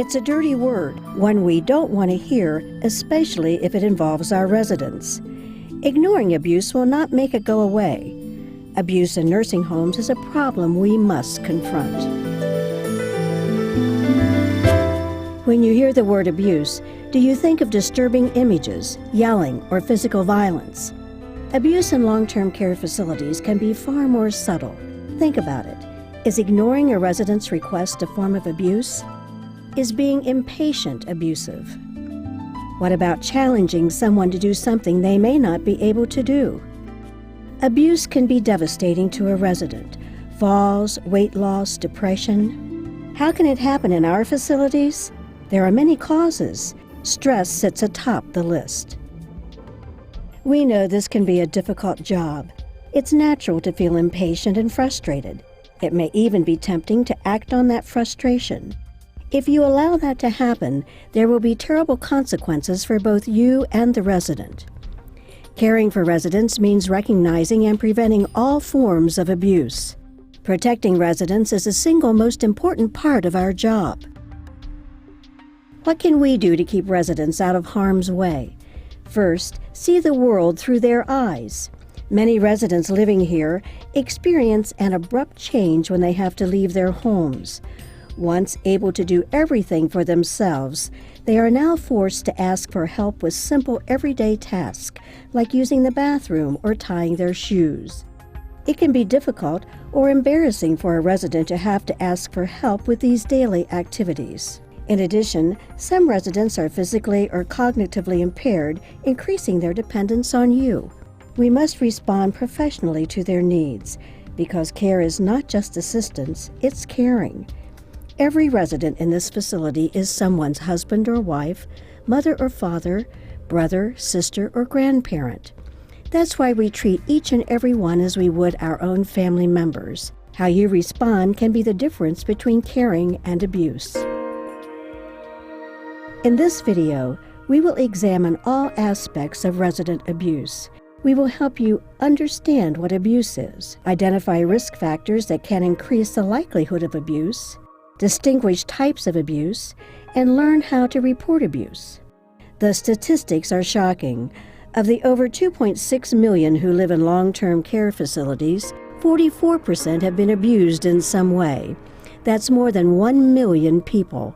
It's a dirty word, one we don't want to hear, especially if it involves our residents. Ignoring abuse will not make it go away. Abuse in nursing homes is a problem we must confront. When you hear the word abuse, do you think of disturbing images, yelling, or physical violence? Abuse in long-term care facilities can be far more subtle. Think about it. Is ignoring a resident's request a form of abuse? Is being impatient abusive? What about challenging someone to do something they may not be able to do? Abuse can be devastating to a resident. Falls, weight loss, depression. How can it happen in our facilities? There are many causes. Stress sits atop the list. We know this can be a difficult job. It's natural to feel impatient and frustrated. It may even be tempting to act on that frustration. If you allow that to happen, there will be terrible consequences for both you and the resident. Caring for residents means recognizing and preventing all forms of abuse. Protecting residents is the single most important part of our job. What can we do to keep residents out of harm's way? First, see the world through their eyes. Many residents living here experience an abrupt change when they have to leave their homes. Once able to do everything for themselves, they are now forced to ask for help with simple everyday tasks, like using the bathroom or tying their shoes. It can be difficult or embarrassing for a resident to have to ask for help with these daily activities. In addition, some residents are physically or cognitively impaired, increasing their dependence on you. We must respond professionally to their needs, because care is not just assistance, it's caring. Every resident in this facility is someone's husband or wife, mother or father, brother, sister, or grandparent. That's why we treat each and every one as we would our own family members. How you respond can be the difference between caring and abuse. In this video, we will examine all aspects of resident abuse. We will help you understand what abuse is, identify risk factors that can increase the likelihood of abuse, distinguish types of abuse, and learn how to report abuse. The statistics are shocking. Of the over 2.6 million who live in long-term care facilities, 44% have been abused in some way. That's more than 1 million people.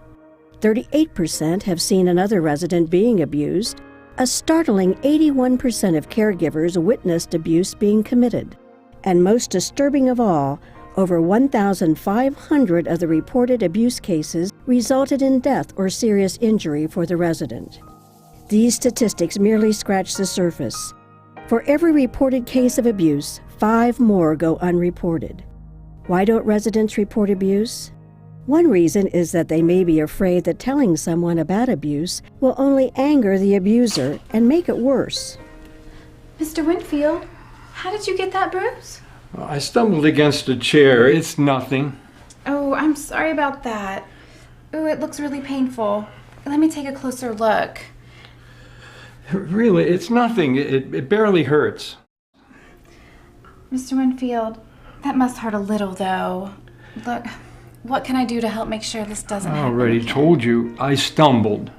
38% have seen another resident being abused. A startling 81% of caregivers witnessed abuse being committed. And most disturbing of all, over 1,500 of the reported abuse cases resulted in death or serious injury for the resident. These statistics merely scratch the surface. For every reported case of abuse, 5 more go unreported. Why don't residents report abuse? One reason is that they may be afraid that telling someone about abuse will only anger the abuser and make it worse. Mr. Winfield, how did you get that bruise? I stumbled against a chair. It's nothing. Oh, I'm sorry about that. Oh, it looks really painful. Let me take a closer look. Really, it's nothing. It barely hurts. Mr. Winfield, that must hurt a little, though. Look, what can I do to help make sure this doesn't happen? I already told you, I stumbled.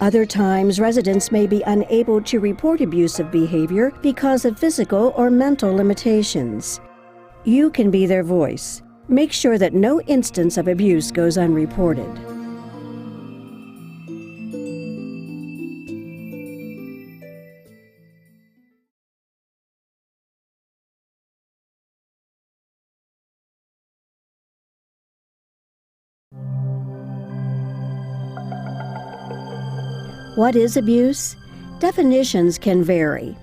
Other times, residents may be unable to report abusive behavior because of physical or mental limitations. You can be their voice. Make sure that no instance of abuse goes unreported. What is abuse? Definitions can vary.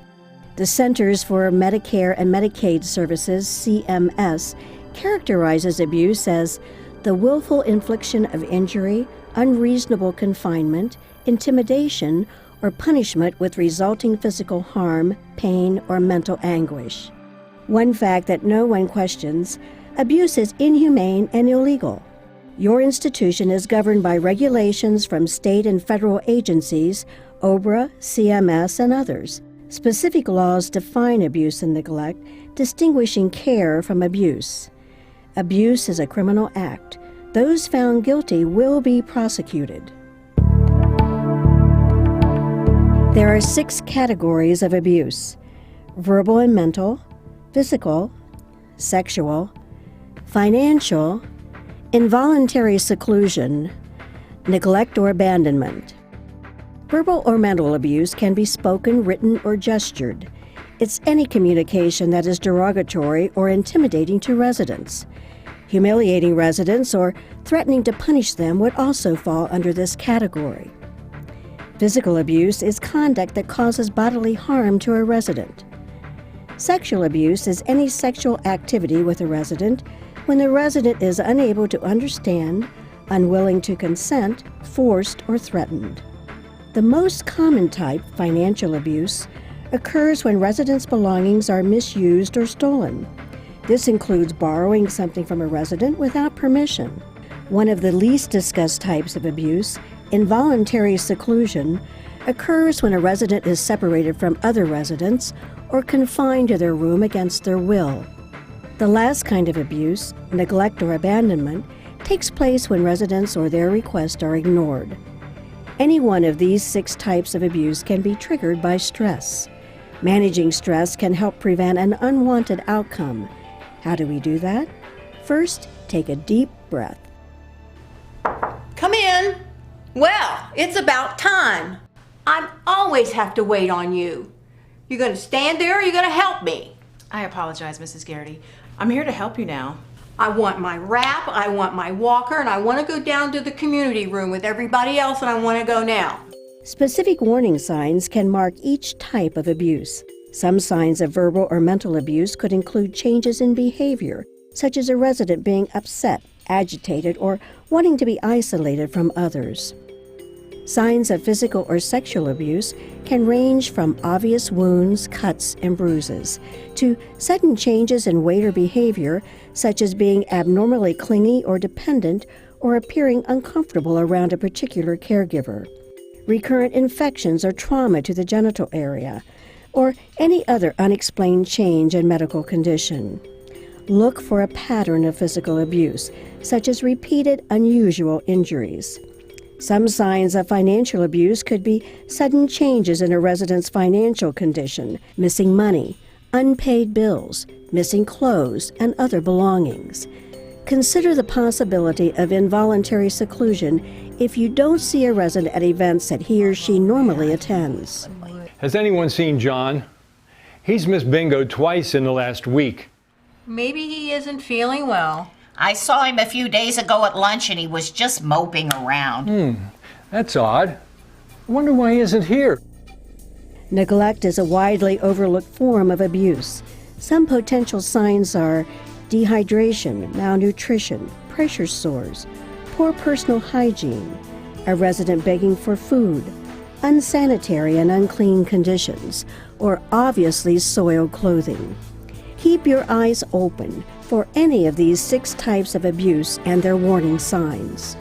The Centers for Medicare and Medicaid Services, CMS, characterizes abuse as the willful infliction of injury, unreasonable confinement, intimidation, or punishment with resulting physical harm, pain, or mental anguish. One fact that no one questions: abuse is inhumane and illegal. Your institution is governed by regulations from state and federal agencies, OBRA, CMS, and others. Specific laws define abuse and neglect, distinguishing care from abuse. Abuse is a criminal act. Those found guilty will be prosecuted. There are 6 categories of abuse: verbal and mental, physical, sexual, financial, involuntary seclusion, neglect or abandonment. Verbal or mental abuse can be spoken, written, or gestured. It's any communication that is derogatory or intimidating to residents. Humiliating residents or threatening to punish them would also fall under this category. Physical abuse is conduct that causes bodily harm to a resident. Sexual abuse is any sexual activity with a resident when the resident is unable to understand, unwilling to consent, forced, or threatened. The most common type, financial abuse, occurs when residents' belongings are misused or stolen. This includes borrowing something from a resident without permission. One of the least discussed types of abuse, involuntary seclusion, occurs when a resident is separated from other residents or confined to their room against their will. The last kind of abuse, neglect or abandonment, takes place when residents or their requests are ignored. Any one of these 6 types of abuse can be triggered by stress. Managing stress can help prevent an unwanted outcome. How do we do that? First, take a deep breath. Come in. Well, it's about time. I always have to wait on you. You gonna stand there or you gonna help me? I apologize, Mrs. Garrity. I'm here to help you now. I want my wrap, I want my walker, and I want to go down to the community room with everybody else, and I want to go now. Specific warning signs can mark each type of abuse. Some signs of verbal or mental abuse could include changes in behavior, such as a resident being upset, agitated, or wanting to be isolated from others. Signs of physical or sexual abuse can range from obvious wounds, cuts, and bruises, to sudden changes in weight or behavior, such as being abnormally clingy or dependent, or appearing uncomfortable around a particular caregiver. Recurrent infections or trauma to the genital area, or any other unexplained change in medical condition. Look for a pattern of physical abuse, such as repeated unusual injuries. Some signs of financial abuse could be sudden changes in a resident's financial condition, missing money, unpaid bills, missing clothes, and other belongings. Consider the possibility of involuntary seclusion if you don't see a resident at events that he or she normally attends. Has anyone seen John? He's missed bingo twice in the last week. Maybe he isn't feeling well. I saw him a few days ago at lunch and he was just moping around. That's odd. I wonder why he isn't here. Neglect is a widely overlooked form of abuse. Some potential signs are dehydration, malnutrition, pressure sores, poor personal hygiene, a resident begging for food, unsanitary and unclean conditions, or obviously soiled clothing. Keep your eyes open for any of these 6 types of abuse and their warning signs.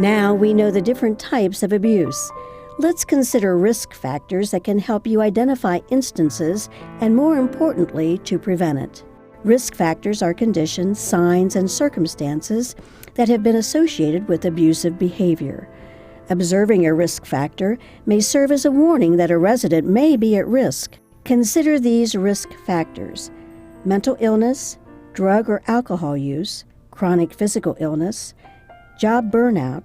Now we know the different types of abuse. Let's consider risk factors that can help you identify instances and, more importantly, to prevent it. Risk factors are conditions, signs, and circumstances that have been associated with abusive behavior. Observing a risk factor may serve as a warning that a resident may be at risk. Consider these risk factors: mental illness, drug or alcohol use, chronic physical illness, job burnout,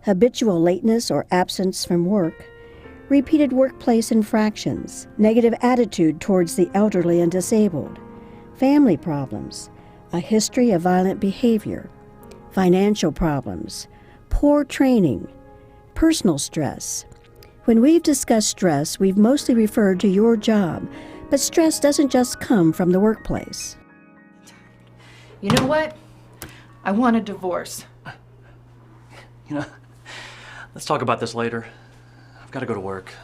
habitual lateness or absence from work, repeated workplace infractions, negative attitude towards the elderly and disabled, family problems, a history of violent behavior, financial problems, poor training, personal stress. When we've discussed stress, we've mostly referred to your job, but stress doesn't just come from the workplace. You know what? I want a divorce. You know, let's talk about this later. I've got to go to work.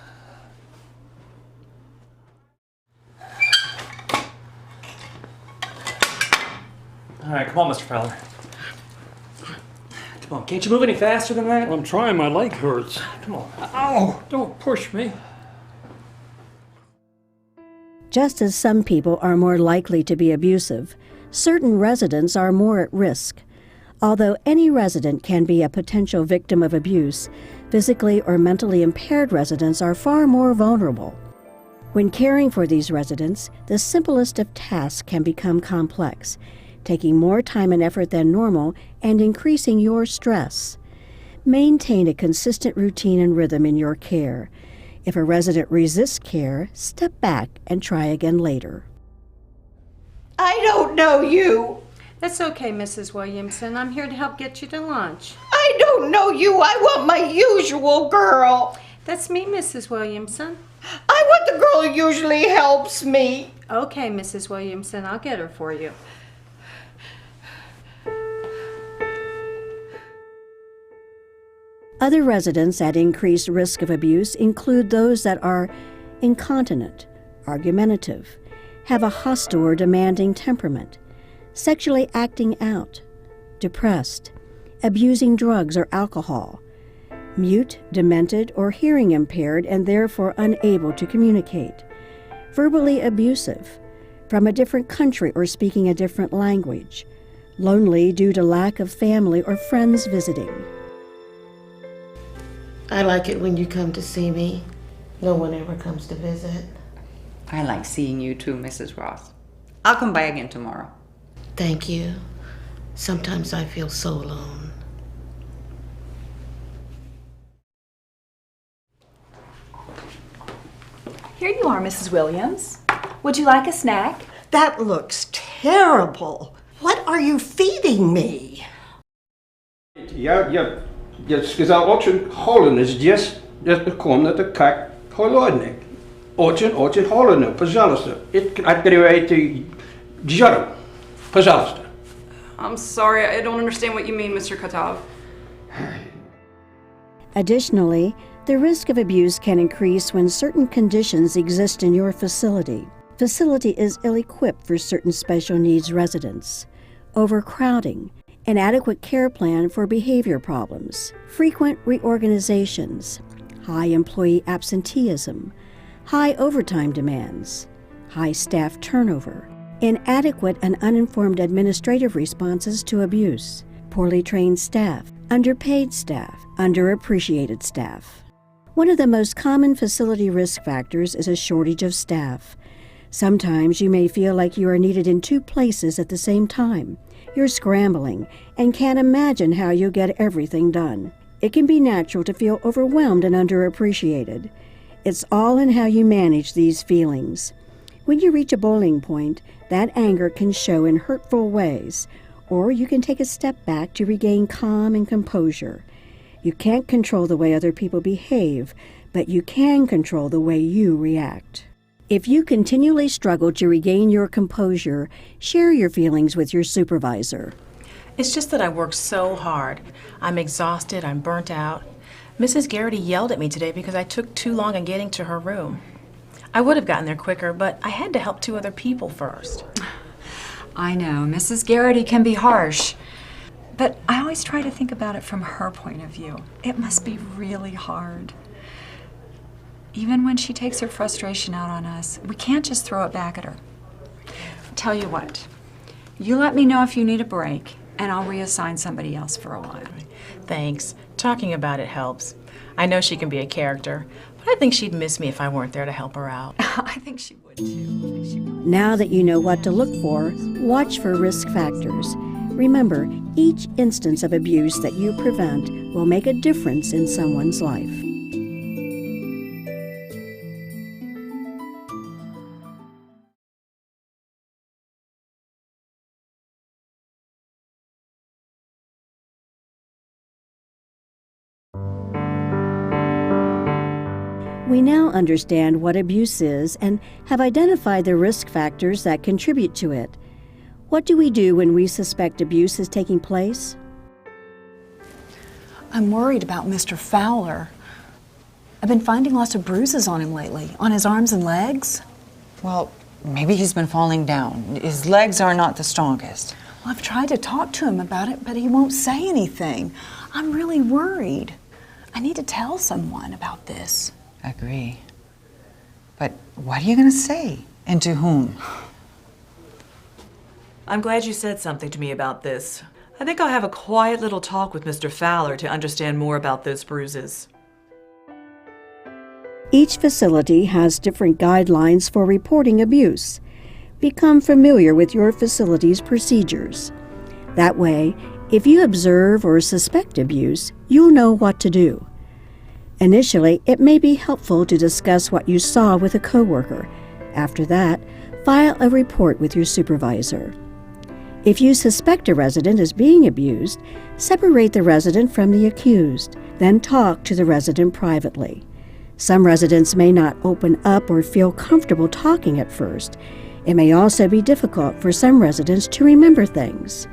All right, come on, Mr. Fowler. Come on, can't you move any faster than that? I'm trying, my leg hurts. Come on. Ow! Don't push me. Just as some people are more likely to be abusive, certain residents are more at risk. Although any resident can be a potential victim of abuse, physically or mentally impaired residents are far more vulnerable. When caring for these residents, the simplest of tasks can become complex, taking more time and effort than normal and increasing your stress. Maintain a consistent routine and rhythm in your care. If a resident resists care, step back and try again later. I don't know you. That's okay, Mrs. Williamson. I'm here to help get you to lunch. I don't know you. I want my usual girl. That's me, Mrs. Williamson. I want the girl who usually helps me. Okay, Mrs. Williamson, I'll get her for you. Other residents at increased risk of abuse include those that are incontinent, argumentative, have a hostile or demanding temperament, sexually acting out, depressed, abusing drugs or alcohol, mute, demented, or hearing impaired and therefore unable to communicate, verbally abusive, from a different country or speaking a different language, lonely due to lack of family or friends visiting. I like it when you come to see me. No one ever comes to visit. I like seeing you too, Mrs. Ross. I'll come by again tomorrow. Thank you. Sometimes I feel so alone. Here you are, Mrs. Williams. Would you like a snack? That looks terrible. What are you feeding me? Ja, je zou ook zijn holen is just komt dat de kak holonik. Ochen holen, pazalste. Ik kreeg te jarm, pazalste. I'm sorry, I don't understand what you mean, Mr. Kotov. Additionally, the risk of abuse can increase when certain conditions exist in your facility. Facility is ill-equipped for certain special needs residents. Overcrowding, inadequate care plan for behavior problems, frequent reorganizations, high employee absenteeism, high overtime demands, high staff turnover, inadequate and uninformed administrative responses to abuse, poorly trained staff, underpaid staff, underappreciated staff. One of the most common facility risk factors is a shortage of staff. Sometimes you may feel like you are needed in two places at the same time. You're scrambling and can't imagine how you'll get everything done. It can be natural to feel overwhelmed and underappreciated. It's all in how you manage these feelings. When you reach a boiling point, that anger can show in hurtful ways, or you can take a step back to regain calm and composure. You can't control the way other people behave, but you can control the way you react. If you continually struggle to regain your composure, share your feelings with your supervisor. It's just that I worked so hard. I'm exhausted, I'm burnt out. Mrs. Garrity yelled at me today because I took too long in getting to her room. I would have gotten there quicker, but I had to help two other people first. I know, Mrs. Garrity can be harsh, but I always try to think about it from her point of view. It must be really hard. Even when she takes her frustration out on us, we can't just throw it back at her. Tell you what, you let me know if you need a break, and I'll reassign somebody else for a while. Thanks. Talking about it helps. I know she can be a character, but I think she'd miss me if I weren't there to help her out. I think she would too. Now that you know what to look for, watch for risk factors. Remember, each instance of abuse that you prevent will make a difference in someone's life. We now understand what abuse is and have identified the risk factors that contribute to it. What do we do when we suspect abuse is taking place? I'm worried about Mr. Fowler. I've been finding lots of bruises on him lately, on his arms and legs. Well, maybe he's been falling down. His legs are not the strongest. Well, I've tried to talk to him about it, but he won't say anything. I'm really worried. I need to tell someone about this. Agree. But what are you going to say? And to whom? I'm glad you said something to me about this. I think I'll have a quiet little talk with Mr. Fowler to understand more about those bruises. Each facility has different guidelines for reporting abuse. Become familiar with your facility's procedures. That way, if you observe or suspect abuse, you'll know what to do. Initially, it may be helpful to discuss what you saw with a coworker. After that, file a report with your supervisor. If you suspect a resident is being abused, separate the resident from the accused, then talk to the resident privately. Some residents may not open up or feel comfortable talking at first. It may also be difficult for some residents to remember things.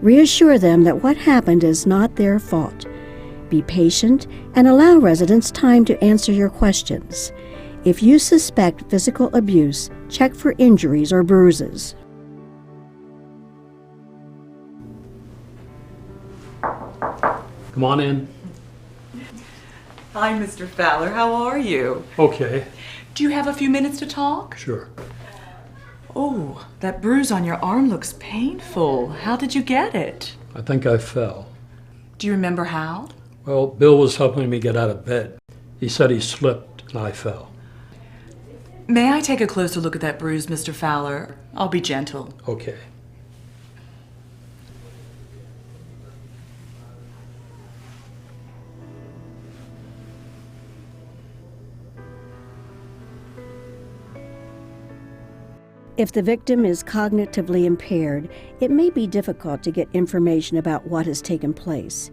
Reassure them that what happened is not their fault. Be patient and allow residents time to answer your questions. If you suspect physical abuse, check for injuries or bruises. Come on in. Hi, Mr. Fowler. How are you? Okay, Do you have a few minutes to talk? sure. Oh, that bruise on your arm looks painful. How did you get it? I think I fell. Do you remember how? Well, Bill was helping me get out of bed. He said he slipped and I fell. May I take a closer look at that bruise, Mr. Fowler? I'll be gentle. Okay. If the victim is cognitively impaired, it may be difficult to get information about what has taken place.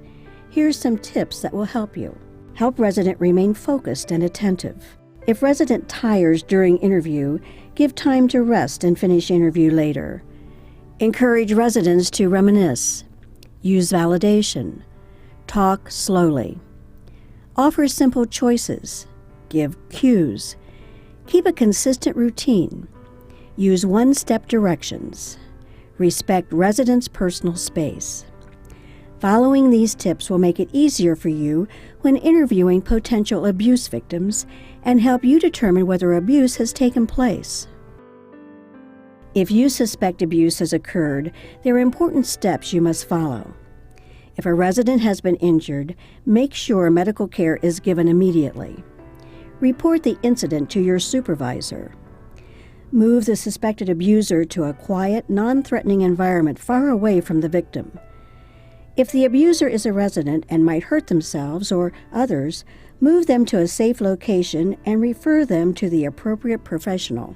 Here's some tips that will help you. Help resident remain focused and attentive. If resident tires during interview, give time to rest and finish interview later. Encourage residents to reminisce. Use validation. Talk slowly. Offer simple choices. Give cues. Keep a consistent routine. Use one-step directions. Respect residents' personal space. Following these tips will make it easier for you when interviewing potential abuse victims and help you determine whether abuse has taken place. If you suspect abuse has occurred, there are important steps you must follow. If a resident has been injured, make sure medical care is given immediately. Report the incident to your supervisor. Move the suspected abuser to a quiet, non-threatening environment far away from the victim. If the abuser is a resident and might hurt themselves or others, move them to a safe location and refer them to the appropriate professional.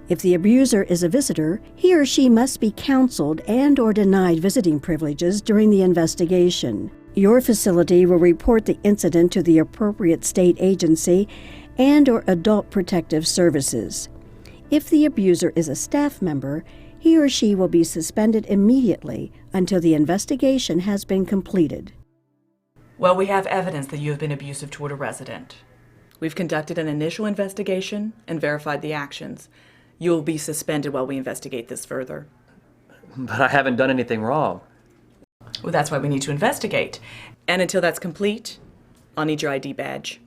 If the abuser is a visitor, he or she must be counseled and/or denied visiting privileges during the investigation. Your facility will report the incident to the appropriate state agency and/or adult protective services. If the abuser is a staff member, he or she will be suspended immediately until the investigation has been completed. Well, we have evidence that you have been abusive toward a resident. We've conducted an initial investigation and verified the actions. You will be suspended while we investigate this further. But I haven't done anything wrong. Well, that's why we need to investigate. And until that's complete, I'll need your ID badge.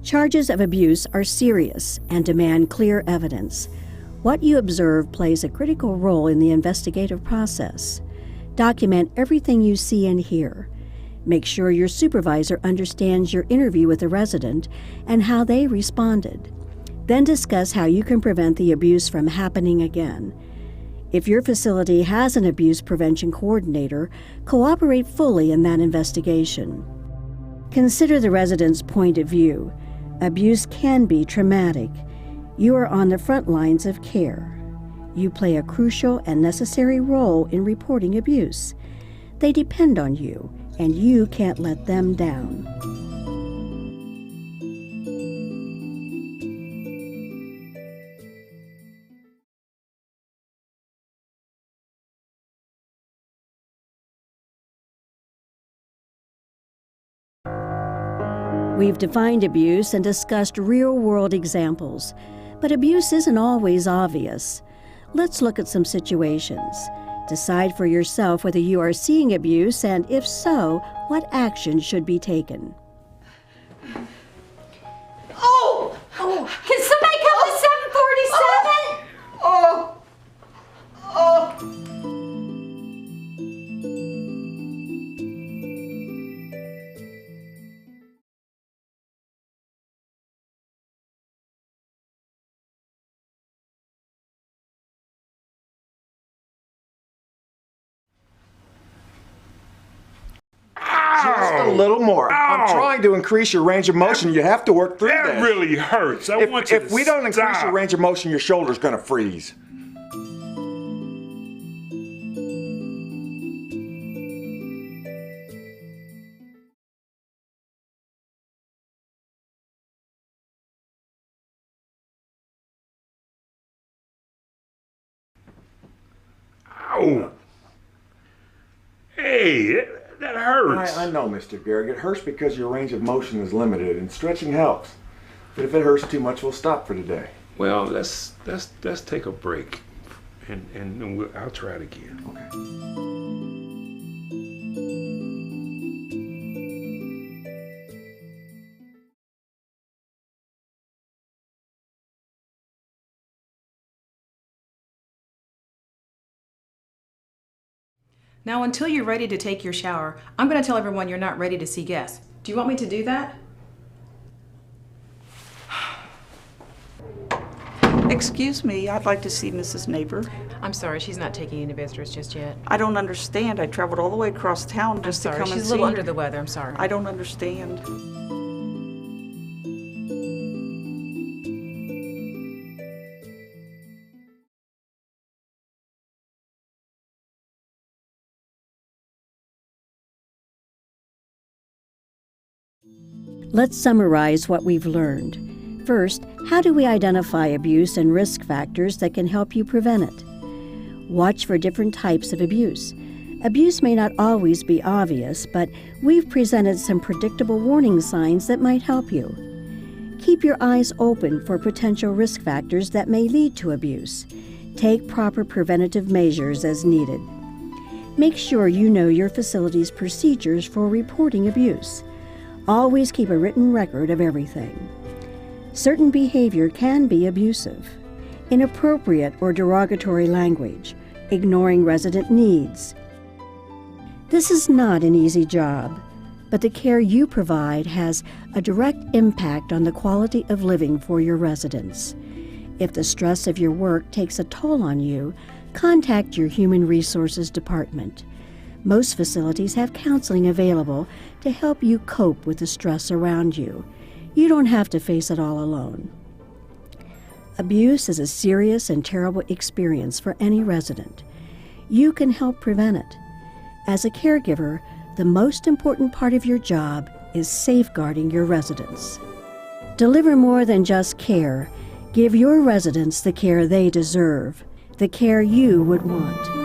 Charges of abuse are serious and demand clear evidence. What you observe plays a critical role in the investigative process. Document everything you see and hear. Make sure your supervisor understands your interview with the resident and how they responded. Then discuss how you can prevent the abuse from happening again. If your facility has an abuse prevention coordinator, cooperate fully in that investigation. Consider the resident's point of view. Abuse can be traumatic. You are on the front lines of care. You play a crucial and necessary role in reporting abuse. They depend on you, and you can't let them down. We've defined abuse and discussed real-world examples, but abuse isn't always obvious. Let's look at some situations. Decide for yourself whether you are seeing abuse, and if so, what action should be taken. Oh! Can somebody come to 747? Oh! Just a little more. I'm trying to increase your range of motion. You have to work through this. That really hurts. If we don't increase your range of motion, your shoulder's going to freeze. Ow. Hey, that hurts. I know, Mr. Garrick. It hurts because your range of motion is limited, and stretching helps. But if it hurts too much, we'll stop for today. Well, let's take a break, and I'll try it again. Okay. Now, until you're ready to take your shower, I'm going to tell everyone you're not ready to see guests. Do you want me to do that? Excuse me, I'd like to see Mrs. Neighbor. I'm sorry, she's not taking any visitors just yet. I don't understand. I traveled all the way across town just to come and see her. She's a little under the weather, I'm sorry. I don't understand. Let's summarize what we've learned. First, how do we identify abuse and risk factors that can help you prevent it? Watch for different types of abuse. Abuse may not always be obvious, but we've presented some predictable warning signs that might help you. Keep your eyes open for potential risk factors that may lead to abuse. Take proper preventative measures as needed. Make sure you know your facility's procedures for reporting abuse. Always keep a written record of everything. Certain behavior can be abusive. Inappropriate or derogatory language, ignoring resident needs. This is not an easy job, but the care you provide has a direct impact on the quality of living for your residents. If the stress of your work takes a toll on you, contact your Human Resources Department. Most facilities have counseling available to help you cope with the stress around you. You don't have to face it all alone. Abuse is a serious and terrible experience for any resident. You can help prevent it. As a caregiver, the most important part of your job is safeguarding your residents. Deliver more than just care. Give your residents the care they deserve, the care you would want.